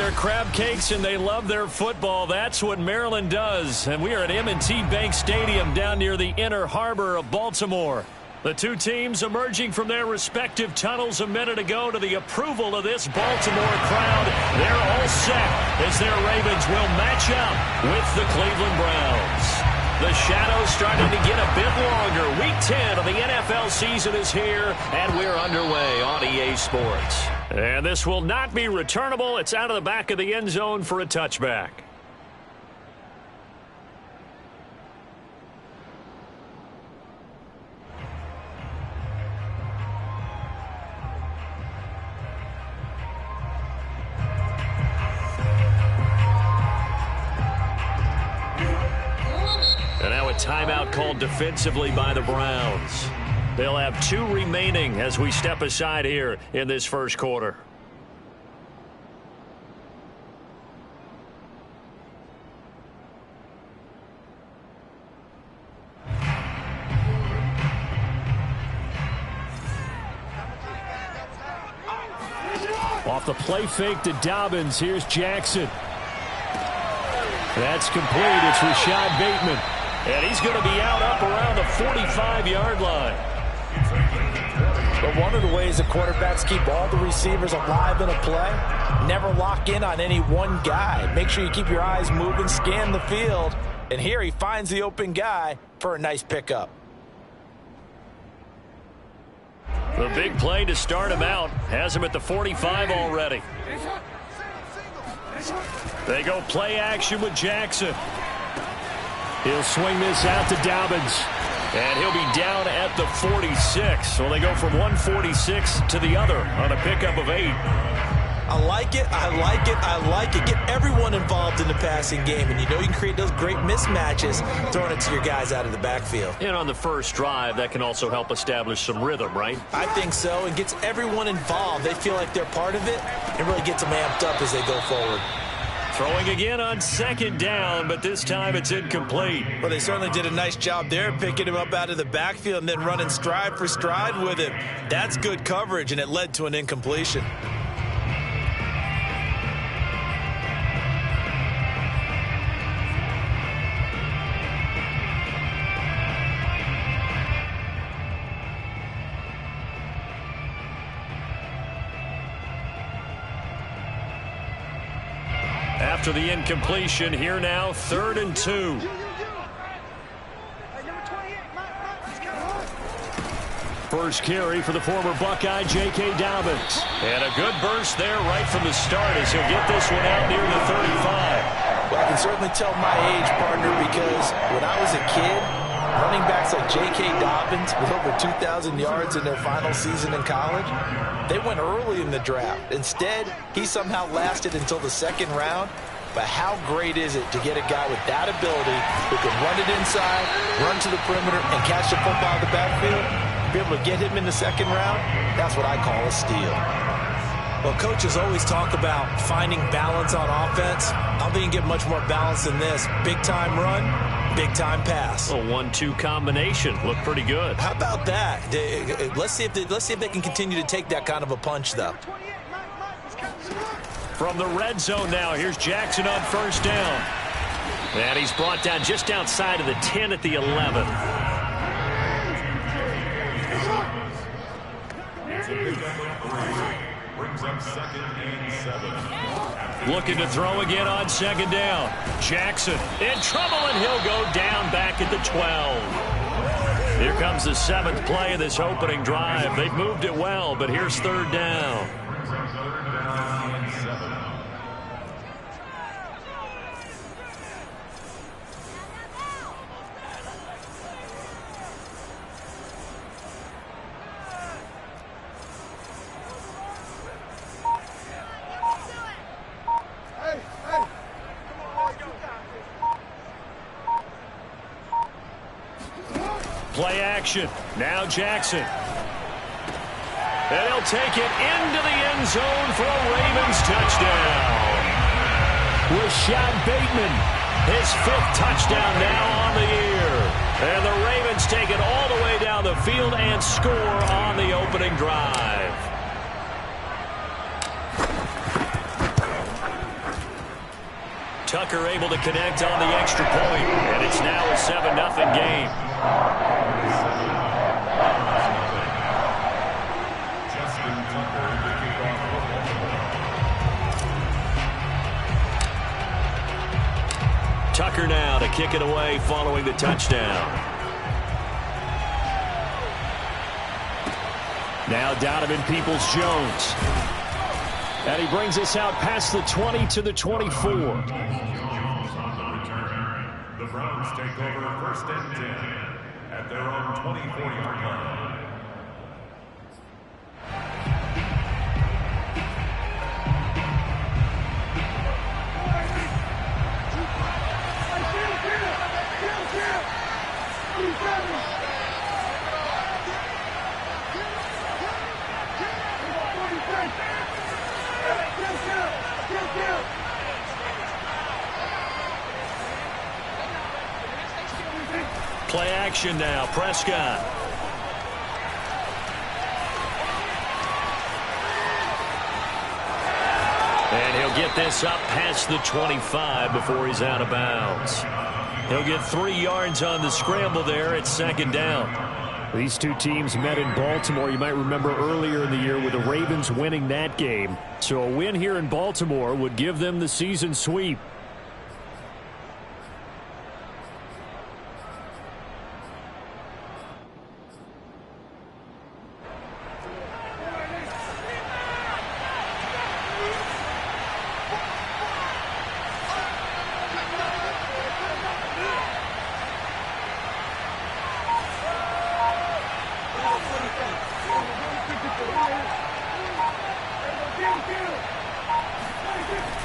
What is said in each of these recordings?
their crab cakes and they love their football. That's what Maryland does. And we are at M&T Bank Stadium down near the Inner Harbor of Baltimore. The two teams emerging from their respective tunnels a minute ago to the approval of this Baltimore crowd. They're all set as their Ravens will match up with the Cleveland Browns. The shadow's starting to get a bit longer. Week 10 of the NFL season is here, and we're underway on EA Sports. And this will not be returnable. It's out of the back of the end zone for a touchback. And now a timeout called defensively by the Browns. They'll have 2 remaining as we step aside here in this first quarter. Off the play fake to Dobbins. Here's Jackson. That's complete. It's Rashad Bateman. And he's going to be out up around the 45-yard line. But one of the ways the quarterbacks keep all the receivers alive in a play, never lock in on any one guy. Make sure you keep your eyes moving, scan the field. And here he finds the open guy for a nice pickup. The big play to start him out has him at the 45 already. They go play action with Jackson. He'll swing this out to Dobbins. And he'll be down at the 46. So they go from 146 to the other on a pickup of 8. I like it, I like it, I like it. Get everyone involved in the passing game. And you know you can create those great mismatches throwing it to your guys out of the backfield. And on the first drive, that can also help establish some rhythm, right? I think so. It gets everyone involved. They feel like they're part of it. It really gets them amped up as they go forward. Throwing again on second down, but this time it's incomplete. Well, they certainly did a nice job there, picking him up out of the backfield and then running stride for stride with him. That's good coverage, and it led to an incompletion. After the incompletion, here now, 3rd and 2. First carry for the former Buckeye, J.K. Dobbins. And a good burst there right from the start as he'll get this one out near the 35. Well, I can certainly tell my age, partner, because when I was a kid, running backs like J.K. Dobbins with over 2,000 yards in their final season in college, they went early in the draft. Instead, he somehow lasted until the 2nd round. But how great is it to get a guy with that ability who can run it inside, run to the perimeter, and catch the football in the backfield? Be able to get him in the 2nd round, that's what I call a steal. Well, coaches always talk about finding balance on offense. I don't think you can get much more balance than this. Big-time run, big-time pass. A 1-2 combination. Looked pretty good. How about that? Let's see if they can continue to take that kind of a punch, though. From the red zone now, here's Jackson on first down. And he's brought down just outside of the 10 at the 11. Brings up 2nd and 7. Looking to throw again on 2nd down. Jackson in trouble, and he'll go down back at the 12. Here comes the 7th play of this opening drive. They've moved it well, but here's 3rd down. Play action. Now Jackson. And he'll take it into the end zone for a Ravens touchdown. Rashad Bateman, his 5th touchdown now on the year. And the Ravens take it all the way down the field and score on the opening drive. Tucker able to connect on the extra point, and it's now a 7-0 game. Tucker now to kick it away following the touchdown. Now Donovan Peoples-Jones. And he brings us out past the 20 to the 24. The Browns take over first and 10 at their own 24-yard line. Play action now. Prescott. And he'll get this up past the 25 before he's out of bounds. He'll get 3 yards on the scramble there at second down. These two teams met in Baltimore. You might remember earlier in the year with the Ravens winning that game. So a win here in Baltimore would give them the season sweep.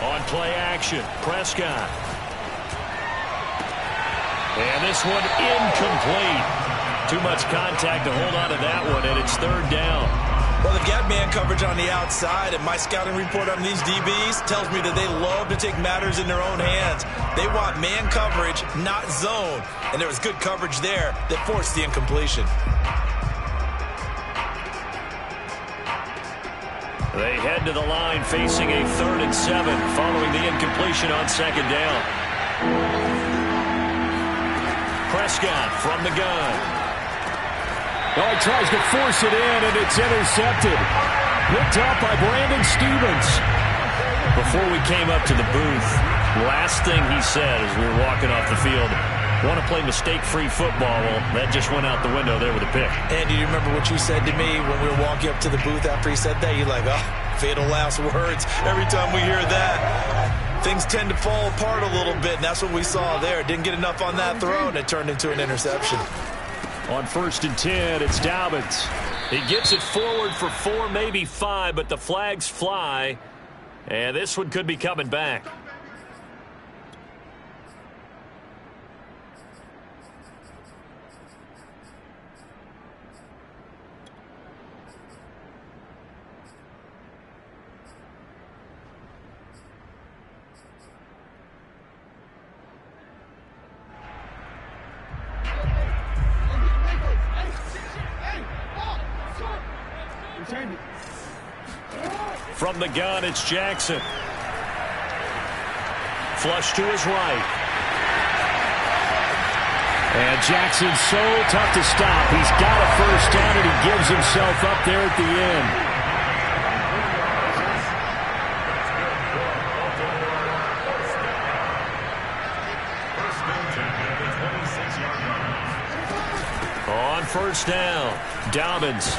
On play action, Prescott. And this one incomplete. Too much contact to hold on to that one, and it's third down. Well, they've got man coverage on the outside, and my scouting report on these DBs tells me that they love to take matters in their own hands. They want man coverage, not zone. And there was good coverage there that forced the incompletion. They head to the line facing a 3rd and 7 following the incompletion on second down. Prescott from the gun. Oh, he tries to force it in, and it's intercepted. Picked up by Brandon Stevens. Before we came up to the booth, last thing he said as we were walking off the field, want to play mistake-free football. Well, that just went out the window there with a pick. Andy, you remember what you said to me when we were walking up to the booth after he said that? You're like, oh, fatal last words. Every time we hear that, things tend to fall apart a little bit, and that's what we saw there. Didn't get enough on that throw, and it turned into an interception. On 1st and 10, it's Dobbins. He gets it forward for 4, maybe 5, but the flags fly, and this one could be coming back. From the gun, it's Jackson. Flush to his right. And Jackson's so tough to stop. He's got a first down, and he gives himself up there at the end. On 1st down, Dobbins.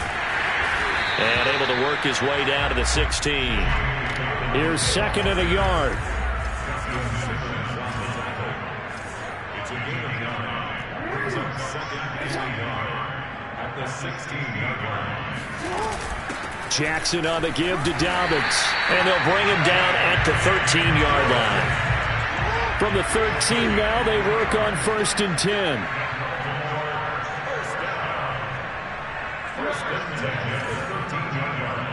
And able to work his way down to the 16. Here's 2nd and a yard. It's a gain of 9. Brings up 2nd and a yard at the 16-yard line. Jackson on the give to Dobbins. And they'll bring him down at the 13-yard line. From the 13 now, they work on 1st and 10. First and 10 at the 13-yard line.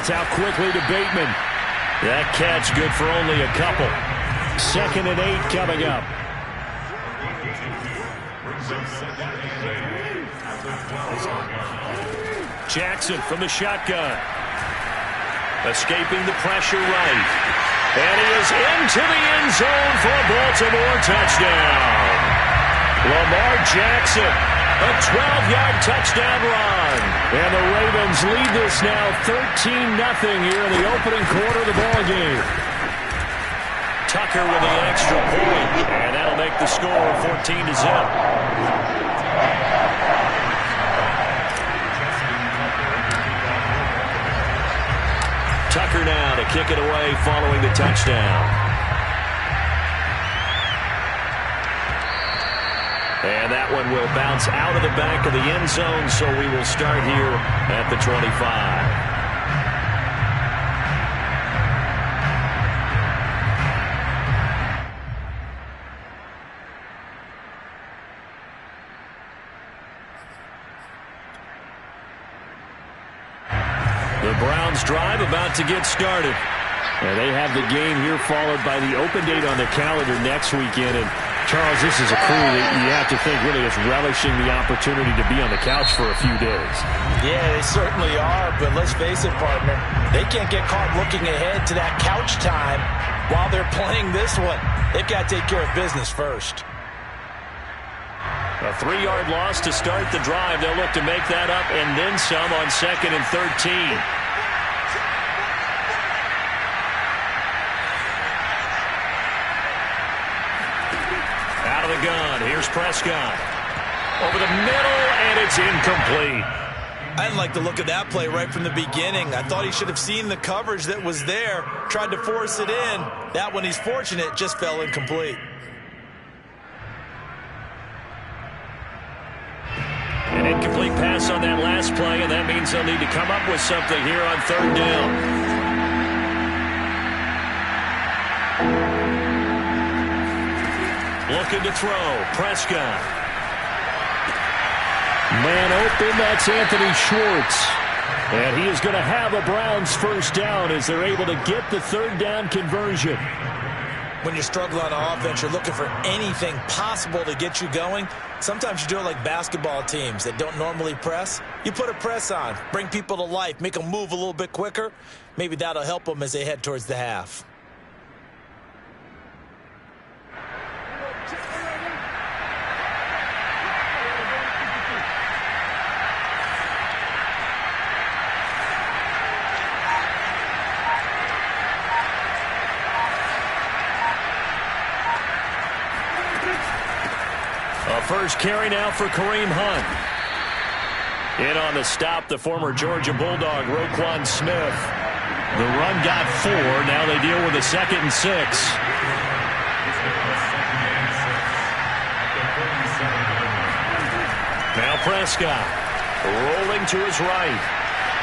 Gets out quickly to Bateman. That catch good for only a couple. 2nd and 8 coming up. Jackson from the shotgun. Escaping the pressure right. And he is into the end zone for a Baltimore touchdown. Lamar Jackson, a 12-yard touchdown run. And the Ravens lead this now 13-0 here in the opening quarter of the ballgame. Tucker with the extra point. And that'll make the score 14-0. Tucker now to kick it away following the touchdown. And that one will bounce out of the back of the end zone, so we will start here at the 25. The Browns drive about to get started. And they have the game here followed by the open date on their calendar next weekend. And Charles, this is a crew that you have to think really is relishing the opportunity to be on the couch for a few days. Yeah, they certainly are, but let's face it, partner. They can't get caught looking ahead to that couch time while they're playing this one. They've got to take care of business first. A 3-yard loss to start the drive. They'll look to make that up and then some on 2nd and 13. Out of the gun. Here's Prescott. Over the middle, and it's incomplete. I didn't like the look of that play right from the beginning. I thought he should have seen the coverage that was there, tried to force it in. That one, he's fortunate, just fell incomplete. An incomplete pass on that last play, and that means they'll need to come up with something here on 3rd down. Looking to throw. Prescott. Man open, that's Anthony Schwartz. And he is going to have a Browns first down as they're able to get the 3rd down conversion. When you struggle on offense, you're looking for anything possible to get you going. Sometimes you do it like basketball teams that don't normally press. You put a press on, bring people to life, make them move a little bit quicker. Maybe that'll help them as they head towards the half. First carry now for Kareem Hunt. In on the stop, the former Georgia Bulldog, Roquan Smith. The run got 4. Now they deal with a 2nd and 6. Now Prescott rolling to his right.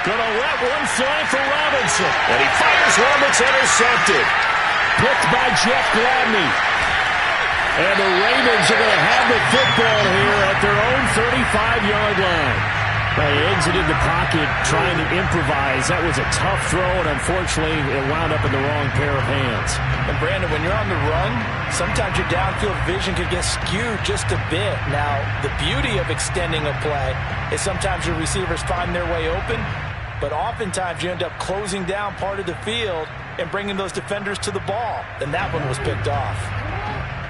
Gonna let one fly for Robinson. And he fires one that's intercepted. Picked by Jeff Gladney. And the Ravens are going to have the football here at their own 35-yard line. They exited the pocket trying to improvise. That was a tough throw, and unfortunately, it wound up in the wrong pair of hands. And, Brandon, when you're on the run, sometimes your downfield vision can get skewed just a bit. Now, the beauty of extending a play is sometimes your receivers find their way open, but oftentimes you end up closing down part of the field and bringing those defenders to the ball. And that one was picked off.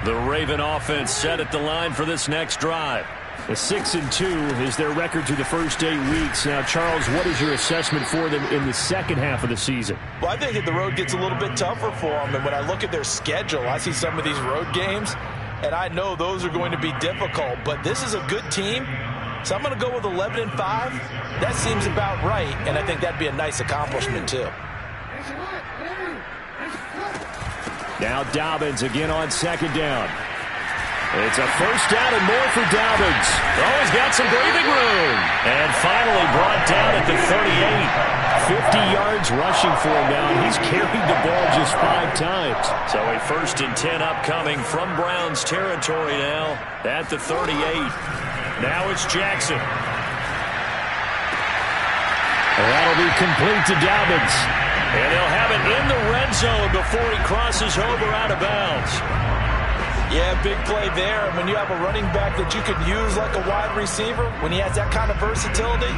The Raven offense set at the line for this next drive. A 6-2 is their record through the first 8 weeks. Now, Charles, what is your assessment for them in the second half of the season? Well, I think that the road gets a little bit tougher for them. And when I look at their schedule, I see some of these road games, and I know those are going to be difficult. But this is a good team, so I'm going to go with 11-5. That seems about right, and I think that'd be a nice accomplishment, too. Now Dobbins again on 2nd down. It's a first down and more for Dobbins. Oh, he's got some breathing room. And finally brought down at the 38. 50 yards rushing for him now. He's carried the ball just 5 times. So a 1st and 10 upcoming from Browns territory now at the 38. Now it's Jackson. And that'll be complete to Dobbins. And they'll have it in the red zone before he crosses over out of bounds. Yeah, big play there. And when you have a running back that you can use like a wide receiver, when he has that kind of versatility,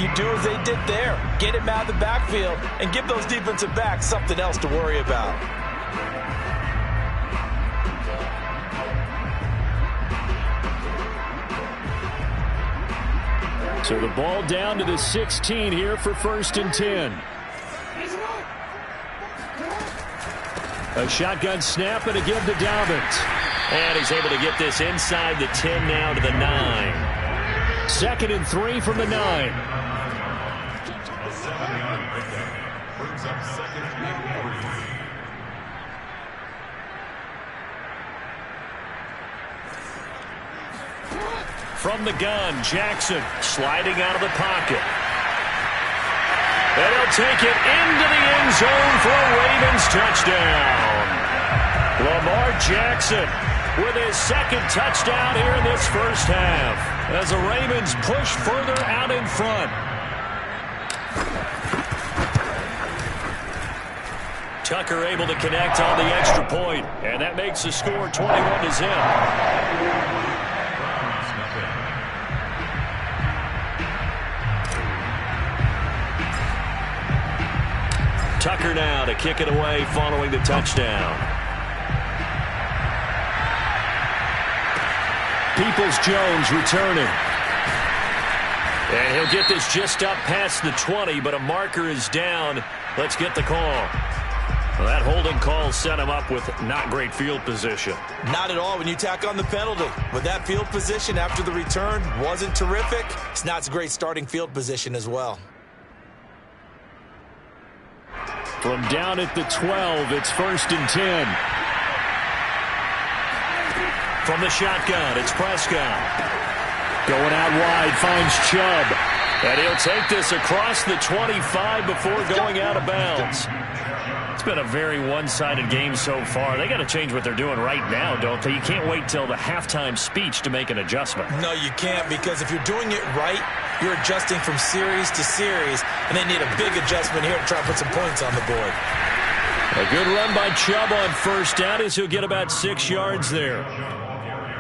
you do as they did there. Get him out of the backfield and give those defensive backs something else to worry about. So the ball down to the 16 here for 1st and 10. A shotgun snap and a give to Dobbins. And he's able to get this inside the 10 now to the 9. 2nd and 3 from the 9. A 7-yard pickup brings up 2nd and 3. From the gun, Jackson sliding out of the pocket. And he'll take it into the end zone for a Ravens touchdown. Lamar Jackson with his 2nd touchdown here in this first half as the Ravens push further out in front. Tucker able to connect on the extra point, and that makes the score 21-0. Tucker now to kick it away following the touchdown. Peoples-Jones returning. And he'll get this just up past the 20, but a marker is down. Let's get the call. Well, that holding call set him up with not great field position. Not at all when you tack on the penalty. But that field position after the return wasn't terrific. It's not a great starting field position as well. From down at the 12, it's 1st and 10. From the shotgun, it's Prescott. Going out wide, finds Chubb. And he'll take this across the 25 before going out of bounds. It's been a very one-sided game so far. They got to change what they're doing right now, don't they? You can't wait till the halftime speech to make an adjustment. No, you can't, because if you're doing it right, you're adjusting from series to series, and they need a big adjustment here to try to put some points on the board. A good run by Chubb on 1st down as he'll get about 6 yards there.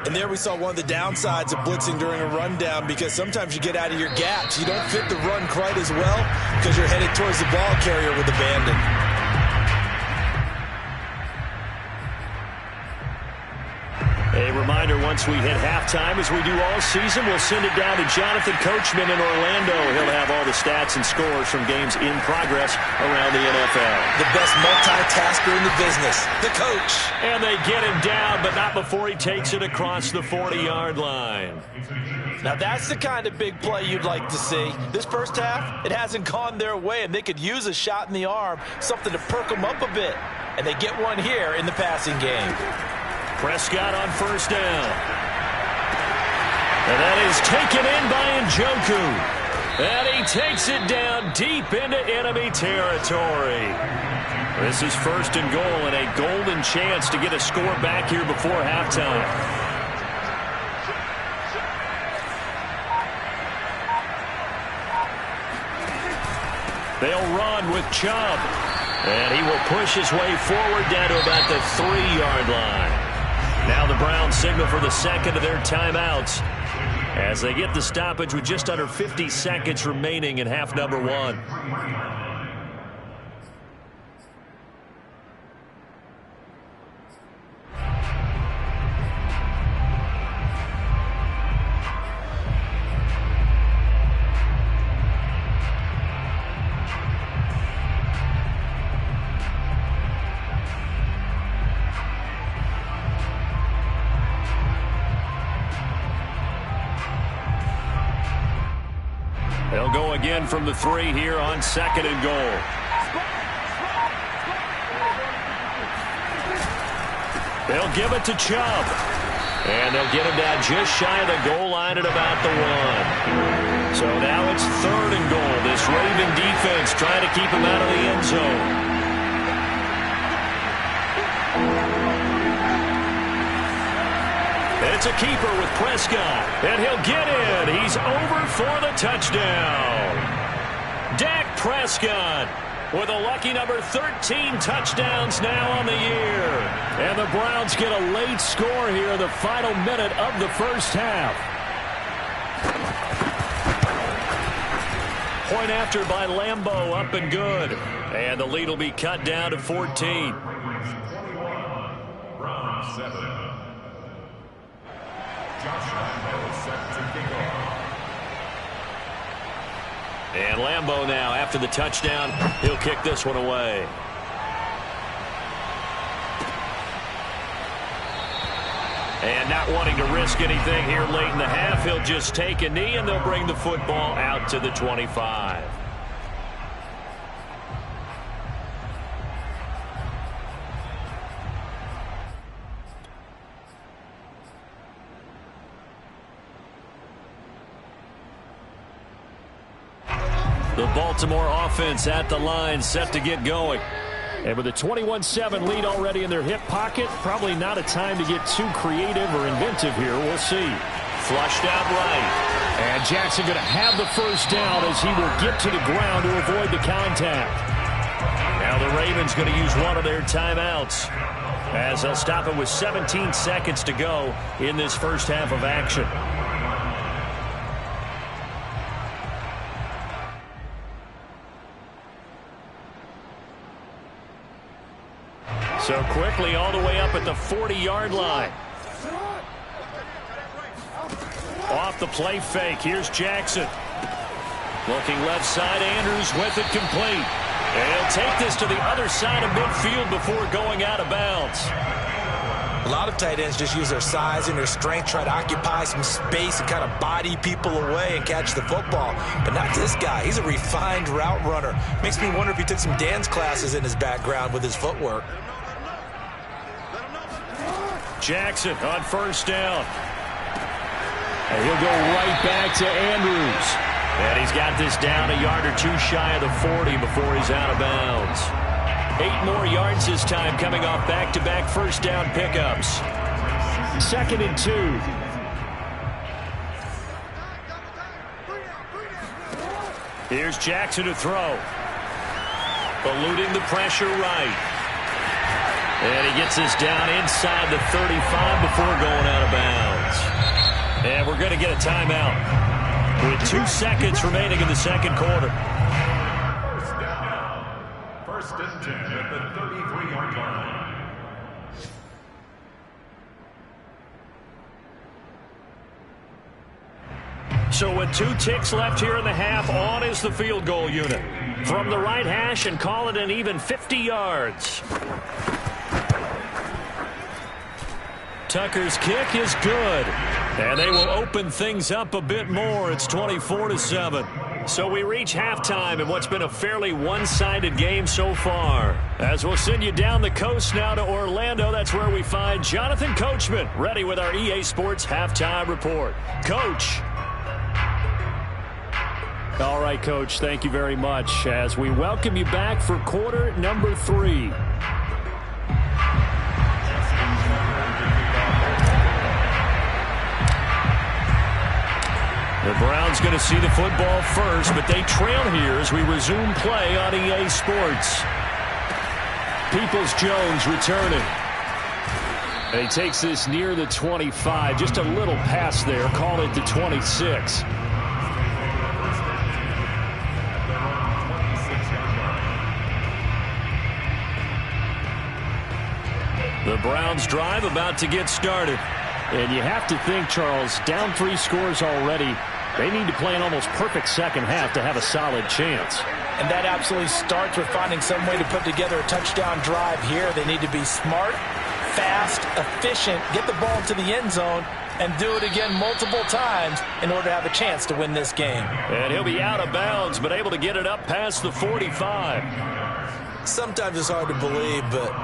And there we saw one of the downsides of blitzing during a rundown, because sometimes you get out of your gaps. You don't fit the run quite as well because you're headed towards the ball carrier with abandon. A reminder, once we hit halftime, as we do all season, we'll send it down to Jonathan Coachman in Orlando. He'll have all the stats and scores from games in progress around the NFL. The best multitasker in the business, the coach. And they get him down, but not before he takes it across the 40-yard line. Now that's the kind of big play you'd like to see. This first half, it hasn't gone their way, and they could use a shot in the arm, something to perk them up a bit. And they get one here in the passing game. Prescott on 1st down. And that is taken in by Njoku. And he takes it down deep into enemy territory. This is 1st and goal, and a golden chance to get a score back here before halftime. They'll run with Chubb. And he will push his way forward down to about the 3-yard line. Now the Browns signal for the 2nd of their timeouts as they get the stoppage with just under 50 seconds remaining in half number 1. They'll go again from the 3 here on 2nd and goal. They'll give it to Chubb. And they'll get him down just shy of the goal line at about the 1. So now it's 3rd and goal. This Raven defense trying to keep him out of the end zone. It's a keeper with Prescott, and he'll get in. He's over for the touchdown. Dak Prescott with a lucky number 13 touchdowns now on the year. And the Browns get a late score here in the final minute of the first half. Point after by Lambeau, up and good. And the lead will be cut down to 14. Round 7. Josh Lambeau set to kick off. And Lambeau now, after the touchdown, he'll kick this one away. And not wanting to risk anything here late in the half, he'll just take a knee, and they'll bring the football out to the 25. The Baltimore offense at the line, set to get going. And with a 21-7 lead already in their hip pocket, probably not a time to get too creative or inventive here. We'll see. Flushed out right. And Jackson going to have the first down as he will get to the ground to avoid the contact. Now the Ravens going to use one of their timeouts as they'll stop it with 17 seconds to go in this first half of action. So quickly all the way up at the 40-yard line. Off the play fake. Here's Jackson. Looking left side. Andrews with it complete. And he'll take this to the other side of midfield before going out of bounds. A lot of tight ends just use their size and their strength, try to occupy some space and kind of body people away and catch the football. But not this guy. He's a refined route runner. Makes me wonder if he took some dance classes in his background with his footwork. Jackson on first down. And he'll go right back to Andrews. And he's got this down a yard or two shy of the 40 before he's out of bounds. 8 more yards this time coming off back-to-back first down pickups. 2nd and 2. Here's Jackson to throw. Eluding the pressure right. And he gets this down inside the 35 before going out of bounds. And we're going to get a timeout with 2 seconds remaining in the second quarter. First down. 1st and 10 at the 33-yard line. So with 2 ticks left here in the half, on is the field goal unit. From the right hash and call it an even 50 yards. Tucker's kick is good. And they will open things up a bit more. It's 24-7. So we reach halftime in what's been a fairly one-sided game so far. As we'll send you down the coast now to Orlando, that's where we find Jonathan Coachman, ready with our EA Sports Halftime Report. Coach. All right, Coach, thank you very much as we welcome you back for quarter number 3. The Browns going to see the football first, but they trail here as we resume play on EA Sports. Peoples-Jones returning. And he takes this near the 25. Just a little pass there. Call it the 26. The Browns drive about to get started. And you have to think, Charles, down 3 scores already. They need to play an almost perfect second half to have a solid chance. And that absolutely starts with finding some way to put together a touchdown drive here. They need to be smart, fast, efficient, get the ball to the end zone, and do it again multiple times in order to have a chance to win this game. And he'll be out of bounds, but able to get it up past the 45. Sometimes it's hard to believe, but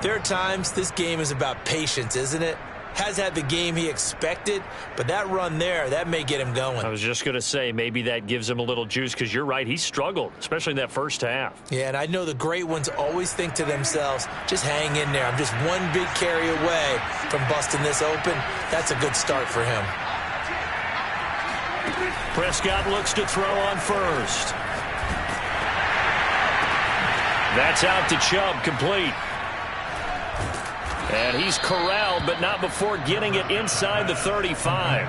there are times this game is about patience, isn't it? Has had the game he expected, but that run there, that may get him going. I was just going to say, maybe that gives him a little juice, because you're right, he struggled, especially in that first half. Yeah, and I know the great ones always think to themselves, just hang in there. I'm just one big carry away from busting this open. That's a good start for him. Prescott looks to throw on first. That's out to Chubb, complete. And he's corralled, but not before getting it inside the 35.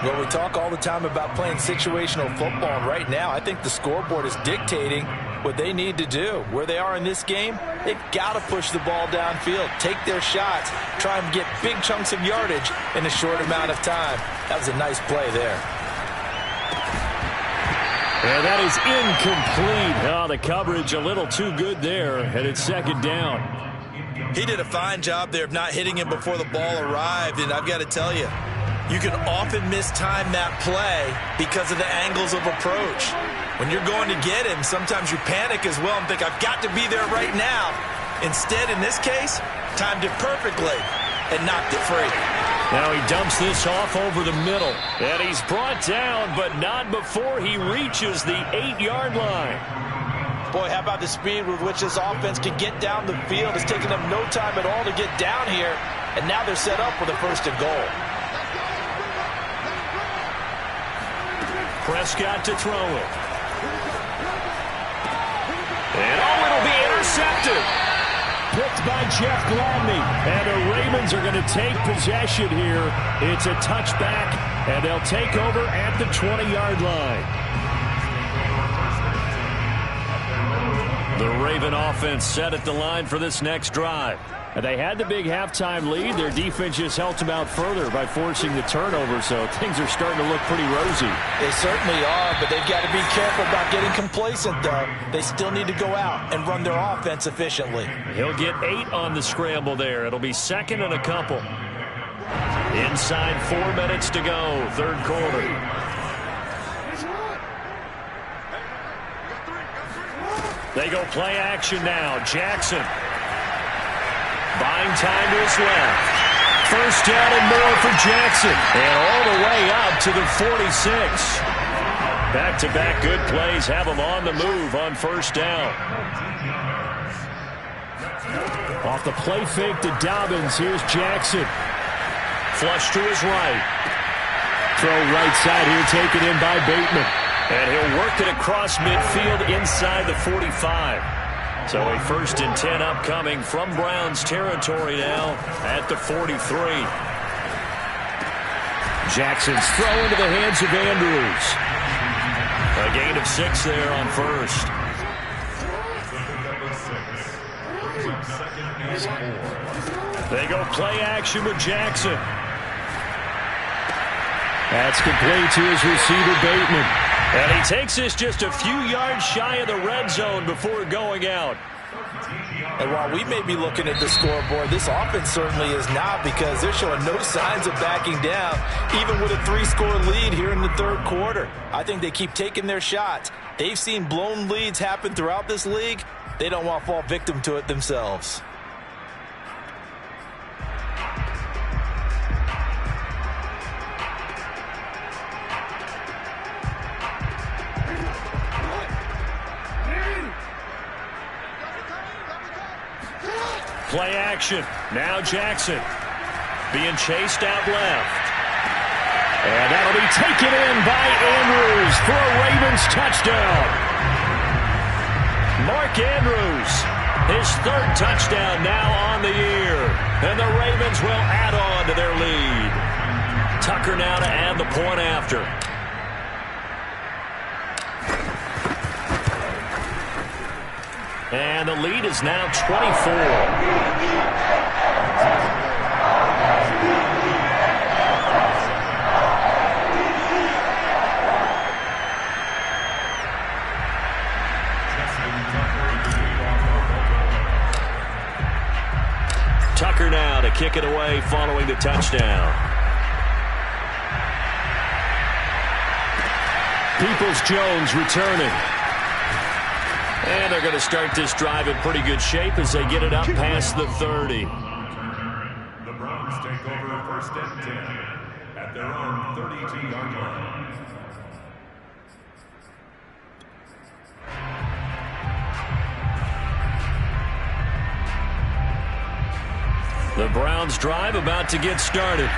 Well, we talk all the time about playing situational football, and right now I think the scoreboard is dictating what they need to do. Where they are in this game, they've got to push the ball downfield, take their shots, try and get big chunks of yardage in a short amount of time. That was a nice play there. And that is incomplete. Oh, the coverage a little too good there, and it's second down. He did a fine job there of not hitting him before the ball arrived, and I've got to tell you, you can often mistime that play because of the angles of approach. When you're going to get him, sometimes you panic as well and think, I've got to be there right now. Instead, in this case, timed it perfectly and knocked it free. Now he dumps this off over the middle. And he's brought down, but not before he reaches the 8-yard line. Boy, how about the speed with which this offense can get down the field? It's taken them no time at all to get down here, and now they're set up for the 1st and goal. Prescott to throw it. And it'll be intercepted. Picked by Jeff Gladney. And the Ravens are going to take possession here. It's a touchback, and they'll take over at the 20-yard line. The Raven offense set at the line for this next drive. And they had the big halftime lead. Their defense just helped them out further by forcing the turnover, so things are starting to look pretty rosy. They certainly are, but they've got to be careful about getting complacent, though. They still need to go out and run their offense efficiently. He'll get 8 on the scramble there. It'll be second and a couple. Inside 4 minutes to go, third quarter. They go play action now. Jackson buying time to his left. First down and more for Jackson. And all the way up to the 46. Back-to-back good plays have him on the move on first down. Off the play fake to Dobbins. Here's Jackson. Flush to his right. Throw right side here taken in by Bateman. And he'll work it across midfield inside the 45. So a 1st and 10 upcoming from Browns territory now at the 43. Jackson's throw into the hands of Andrews. A gain of 6 there on first. They go play action with Jackson. That's complete to his receiver, Bateman. And he takes this just a few yards shy of the red zone before going out. And while we may be looking at the scoreboard, this offense certainly is not, because they're showing no signs of backing down, even with a 3-score lead here in the third quarter. I think they keep taking their shots. They've seen blown leads happen throughout this league. They don't want to fall victim to it themselves. Play action. Now Jackson being chased out left. And that'll be taken in by Andrews for a Ravens touchdown. Mark Andrews, his 3rd touchdown now on the year. And the Ravens will add on to their lead. Tucker now to add the point after. And the lead is now 24. Tucker now to kick it away following the touchdown. Peoples-Jones returning. And they're going to start this drive in pretty good shape as they get it up past the 30. The Browns take over 1st and 10 at their own 32-yard line. The Browns drive about to get started.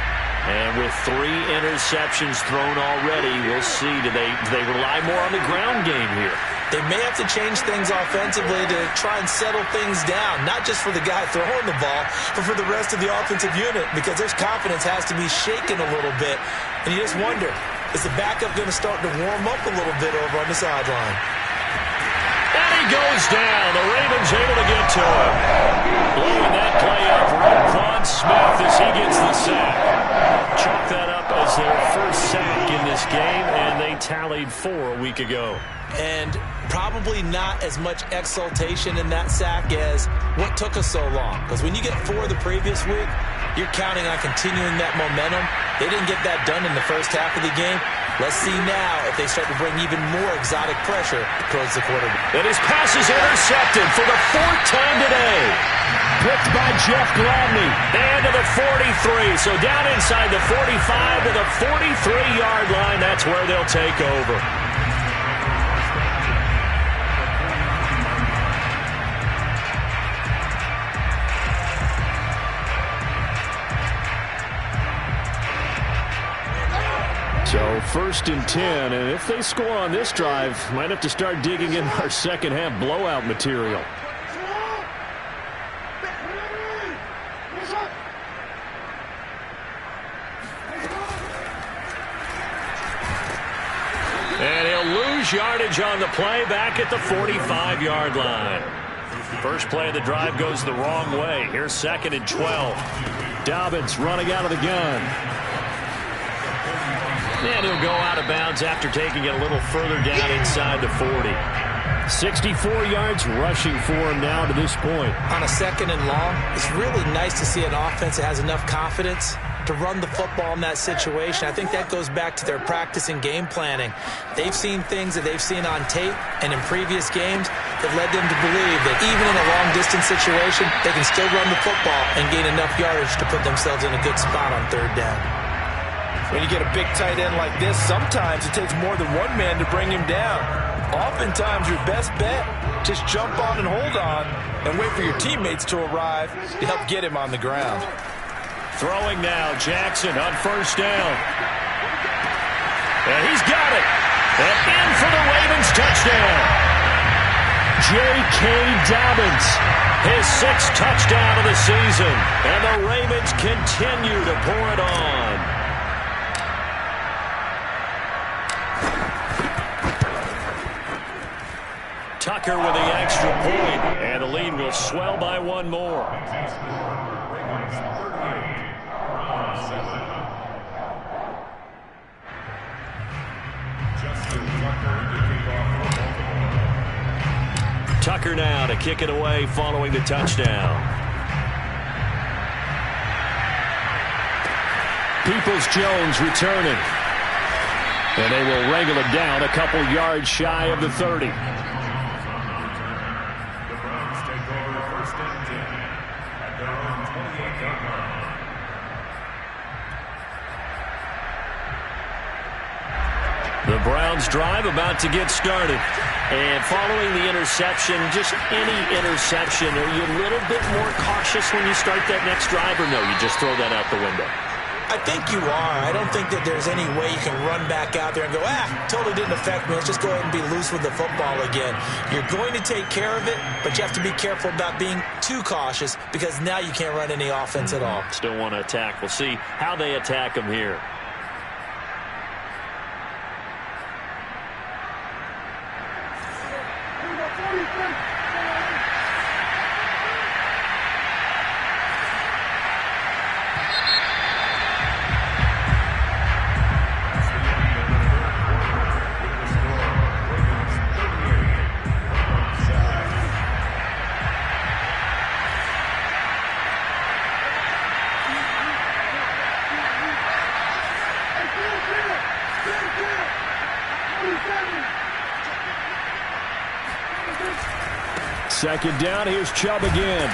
And with 3 interceptions thrown already, we'll see. Do they rely more on the ground game here? They may have to change things offensively to try and settle things down, not just for the guy throwing the ball, but for the rest of the offensive unit, because their confidence has to be shaken a little bit. And you just wonder, is the backup going to start to warm up a little bit over on the sideline? And he goes down. The Ravens able to get to him. Blowing that play up right. Quan Smith as he gets the sack. Chalk that up as their first sack in this game, and they tallied 4 a week ago. And probably not as much exultation in that sack as what took us so long. Because when you get 4 the previous week, you're counting on continuing that momentum. They didn't get that done in the first half of the game. Let's see now if they start to bring even more exotic pressure towards the quarterback. And his pass is intercepted for the 4th time today. Picked by Jeff Gladney. And to the 43. So down inside the 45 to the 43-yard line. That's where they'll take over. So 1st and 10, and if they score on this drive, might have to start digging in our second half blowout material. And he'll lose yardage on the play back at the 45-yard line. First play of the drive goes the wrong way. Here's 2nd and 12. Dobbins running out of the gun. And he'll go out of bounds after taking it a little further down inside the 40. 64 yards rushing for him now to this point. On a 2nd and long, it's really nice to see an offense that has enough confidence to run the football in that situation. I think that goes back to their practice and game planning. They've seen things that they've seen on tape and in previous games that led them to believe that even in a long-distance situation, they can still run the football and gain enough yardage to put themselves in a good spot on 3rd down. When you get a big tight end like this, sometimes it takes more than one man to bring him down. Oftentimes, your best bet, just jump on and hold on and wait for your teammates to arrive to help get him on the ground. Throwing now, Jackson on 1st down. And he's got it. And in for the Ravens touchdown. J.K. Dobbins. His 6th touchdown of the season. And the Ravens continue to pour it on. Tucker with the extra point, and the lead will swell by 1 more. Tucker now to kick it away following the touchdown. Peoples-Jones returning. And they will wrangle it down a couple yards shy of the 30. The Browns drive about to get started. And following the interception, just any interception, are you a little bit more cautious when you start that next drive, or no, you just throw that out the window? I think you are. I don't think that there's any way you can run back out there and go, totally didn't affect me. Let's just go ahead and be loose with the football again. You're going to take care of it, but you have to be careful about being too cautious because now you can't run any offense at all. Still want to attack. We'll see how they attack them here. Second down, here's Chubb again.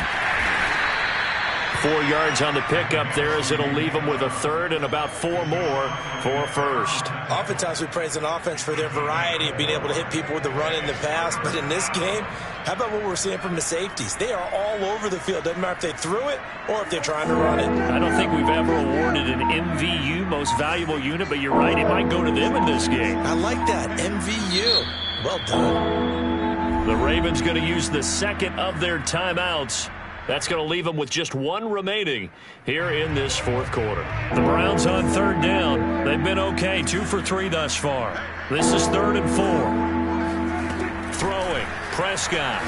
4 yards on the pickup there as it'll leave them with a 3rd and about 4 more for a 1st. Oftentimes we praise an offense for their variety of being able to hit people with the run in the pass, but in this game, how about what we're seeing from the safeties? They are all over the field. Doesn't matter if they threw it or if they're trying to run it. I don't think we've ever awarded an MVU, most valuable unit, but you're right, it might go to them in this game. I like that, MVU. Well done. The Ravens going to use the second of their timeouts. That's going to leave them with just one remaining here in this fourth quarter. The Browns on third down. They've been okay, 2 for 3 thus far. This is 3rd and 4. Throwing, Prescott.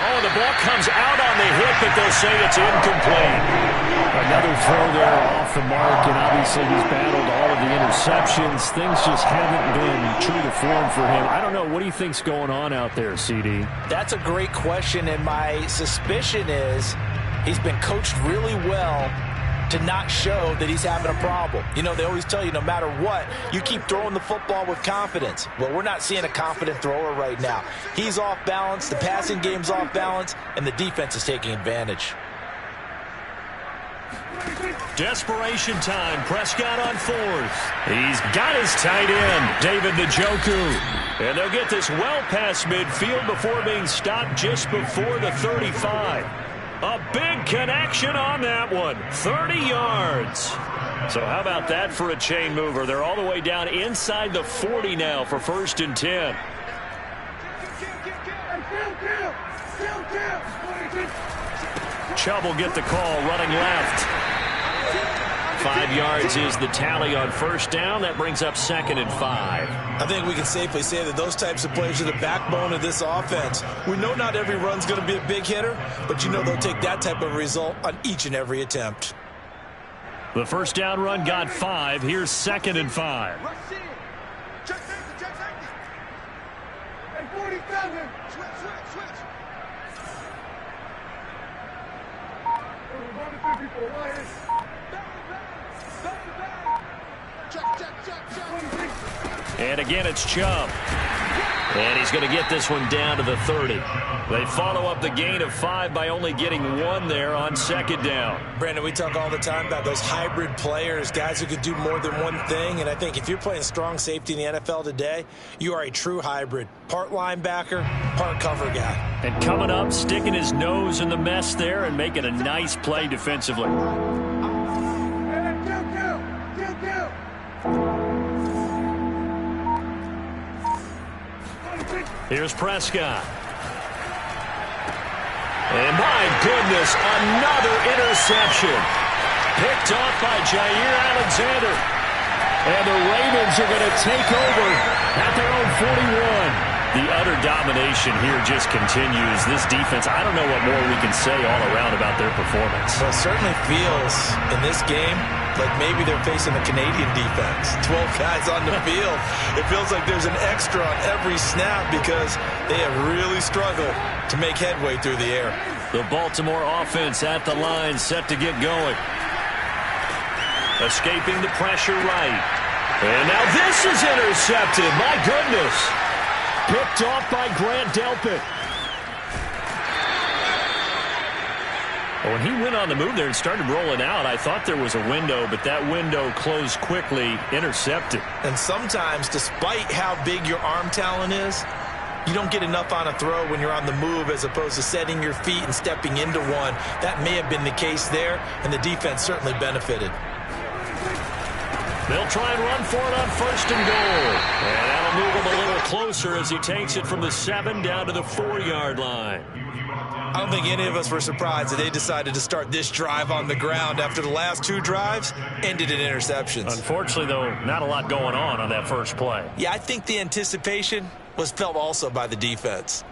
Oh, the ball comes out on the hit, but they'll say it's incomplete. Another throw there off the mark, and obviously he's battled all of the interceptions. Things just haven't been true to form for him. I don't know. What do you think's going on out there, CD? That's a great question, and my suspicion is he's been coached really well to not show that he's having a problem. You know, they always tell you no matter what, you keep throwing the football with confidence. Well, we're not seeing a confident thrower right now. He's off balance, the passing game's off balance, and the defense is taking advantage. Desperation time. Prescott on 4th. He's got his tight end, David Njoku. And they'll get this well past midfield before being stopped just before the 35. A big connection on that one. 30 yards. So how about that for a chain mover? They're all the way down inside the 40 now for 1st and 10. Chubb will get the call running left. 5 yards is the tally on 1st down. That brings up 2nd and 5. I think we can safely say that those types of plays are the backbone of this offense. We know not every run's going to be a big hitter, but you know they'll take that type of result on each and every attempt. The 1st down run got 5. Here's 2nd and 5. And again, it's Chubb. And he's going to get this one down to the 30. They follow up the gain of 5 by only getting 1 there on 2nd down. Brandon, we talk all the time about those hybrid players, guys who could do more than one thing. And I think if you're playing strong safety in the NFL today, you are a true hybrid. Part linebacker, part cover guy. And coming up, sticking his nose in the mess there and making a nice play defensively. Here's Prescott. And my goodness, another interception. Picked off by Jair Alexander. And the Ravens are going to take over at their own 41. The utter domination here just continues. This defense, I don't know what more we can say all around about their performance. Well, it certainly feels in this game like maybe they're facing a Canadian defense. 12 guys on the field. It feels like there's an extra on every snap because they have really struggled to make headway through the air. The Baltimore offense at the line, set to get going. Escaping the pressure right. And now this is intercepted. My goodness. Picked off by Grant Delpit. When he went on the move there and started rolling out, I thought there was a window, but that window closed quickly, intercepted. And sometimes, despite how big your arm talent is, you don't get enough on a throw when you're on the move as opposed to setting your feet and stepping into one. That may have been the case there, and the defense certainly benefited. They'll try and run for it on 1st and goal. And that'll move him a little closer as he takes it from the 7 down to the 4-yard line. I don't think any of us were surprised that they decided to start this drive on the ground after the last 2 drives ended in interceptions. Unfortunately, though, not a lot going on that first play. Yeah, I think the anticipation was felt also by the defense.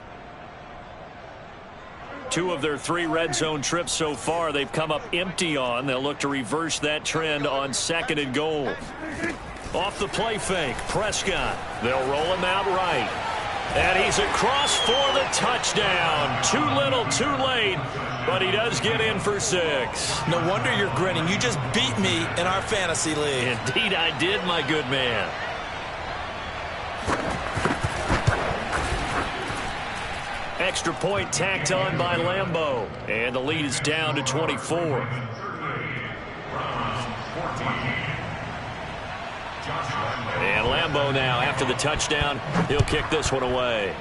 2 of their 3 red zone trips so far they've come up empty on. They'll look to reverse that trend on 2nd and goal. Off the play fake, Prescott. They'll roll him out right. And he's across for the touchdown. Too little, too late, but he does get in for 6. No wonder you're grinning. You just beat me in our fantasy league. Indeed I did, my good man. Extra point tacked on by Lambeau. And the lead is down to 24. And Lambeau now, after the touchdown, he'll kick this one away.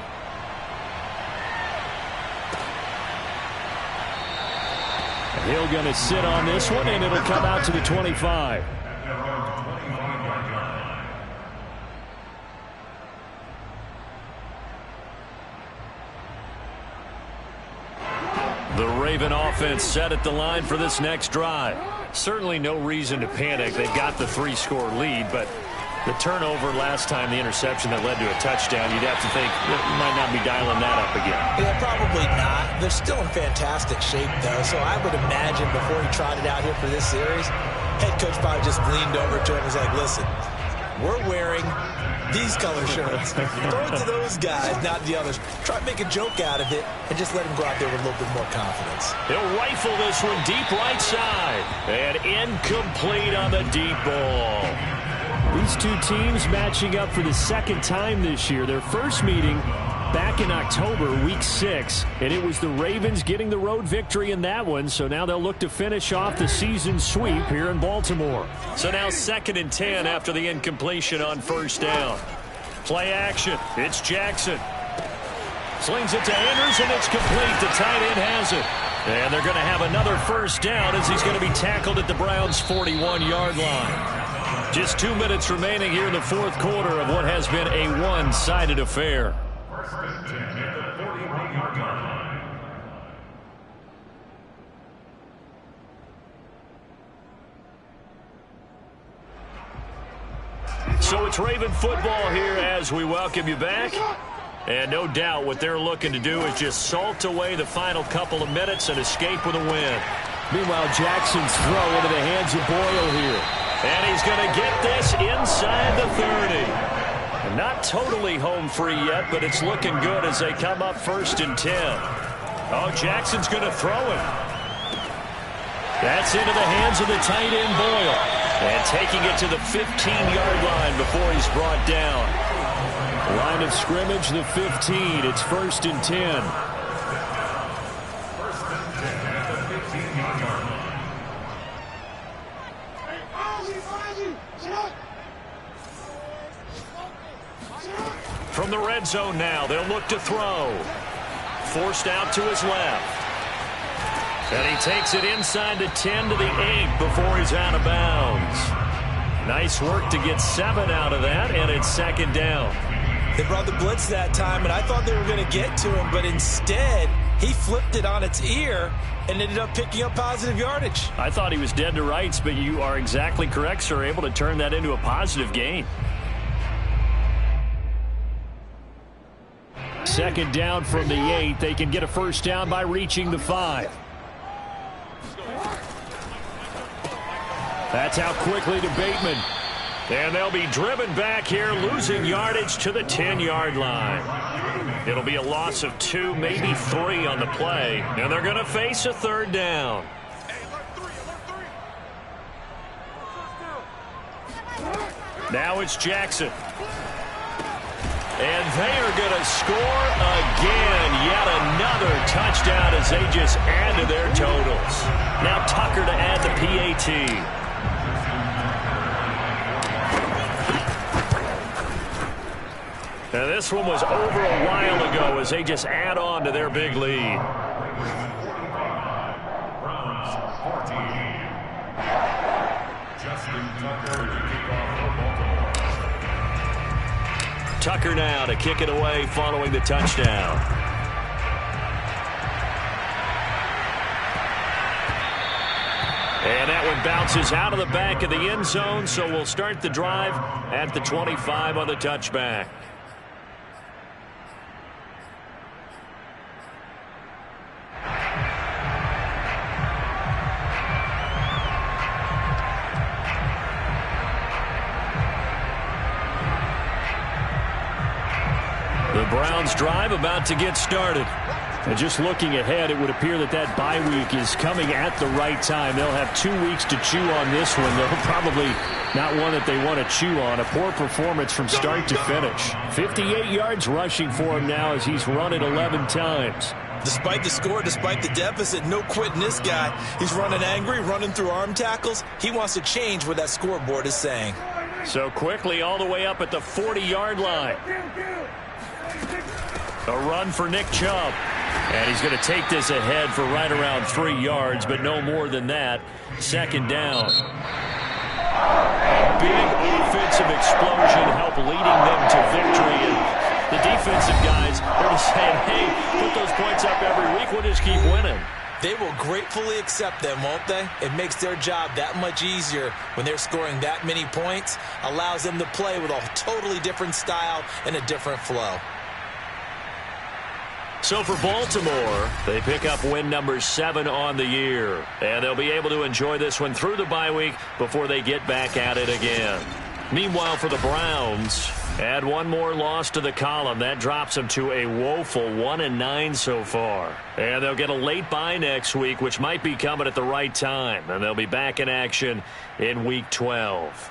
He'll going to sit on this one, and it'll come out to the 25. Raven offense set at the line for this next drive. Certainly no reason to panic. They've got the 3-score lead, but the turnover last time, the interception that led to a touchdown, you'd have to think that you might not be dialing that up again. Yeah, probably not. They're still in fantastic shape, though, so I would imagine before he trotted out here for this series, head coach probably just leaned over to him and was like, listen, we're wearing these color shirts. Throw it to those guys, not the others. Try to make a joke out of it and just let him go out there with a little bit more confidence. He'll rifle this one deep right side. And incomplete on the deep ball. These two teams matching up for the second time this year. Their first meeting back in October, week 6, and it was the Ravens getting the road victory in that one, so now they'll look to finish off the season sweep here in Baltimore. So now 2nd and 10 after the incompletion on first down. Play action. It's Jackson. Slings it to Andrews, and it's complete. The tight end has it. And they're going to have another first down as he's going to be tackled at the Browns' 41-yard line. Just 2 minutes remaining here in the fourth quarter of what has been a one-sided affair. So it's Raven football here as we welcome you back. And no doubt what they're looking to do is just salt away the final couple of minutes and escape with a win. Meanwhile, Jackson's throw into the hands of Boyle here. And he's going to get this inside the 30. Not totally home free yet, but it's looking good as they come up 1st and 10. Oh, Jackson's going to throw it. That's into the hands of the tight end Boyle. And taking it to the 15-yard line before he's brought down. Line of scrimmage, the 15. It's 1st and 10. From the red zone now, they'll look to throw. Forced out to his left. And he takes it inside the 10 to the 8 before he's out of bounds. Nice work to get 7 out of that, and it's 2nd down. They brought the blitz that time, and I thought they were going to get to him, but instead, he flipped it on its ear and ended up picking up positive yardage. I thought he was dead to rights, but you are exactly correct, sir, able to turn that into a positive gain. 2nd down from the 8. They can get a first down by reaching the 5. That's out quickly to Bateman. And they'll be driven back here, losing yardage to the 10-yard line. It'll be a loss of 2, maybe 3 on the play. And they're going to face a 3rd down. Now it's Jackson. And they are going to score again. Yet another touchdown as they just add to their totals. Now Tucker to add the PAT. Now this one was over a while ago as they just add on to their big lead. Browns 14. Justin Tucker to kick off for Baltimore. Tucker now to kick it away following the touchdown. And that one bounces out of the back of the end zone, so we'll start the drive at the 25 on the touchback. The Browns drive about to get started. And just looking ahead, it would appear that that bye week is coming at the right time. They'll have 2 weeks to chew on this one. They'll probably not one that they want to chew on. A poor performance from start to finish. 58 yards rushing for him now as he's run it 11 times. Despite the score, despite the deficit, no quitting this guy. He's running angry, running through arm tackles. He wants to change what that scoreboard is saying. So quickly all the way up at the 40-yard line. A run for Nick Chubb. And he's going to take this ahead for right around 3 yards, but no more than that. 2nd down. A big offensive explosion helped leading them to victory. And the defensive guys are just saying, hey, put those points up every week. We'll just keep winning. They will gratefully accept them, won't they? It makes their job that much easier when they're scoring that many points, allows them to play with a totally different style and a different flow. So for Baltimore, they pick up win number 7 on the year. And they'll be able to enjoy this one through the bye week before they get back at it again. Meanwhile, for the Browns, add one more loss to the column. That drops them to a woeful 1-9 so far. And they'll get a late bye next week, which might be coming at the right time. And they'll be back in action in Week 12.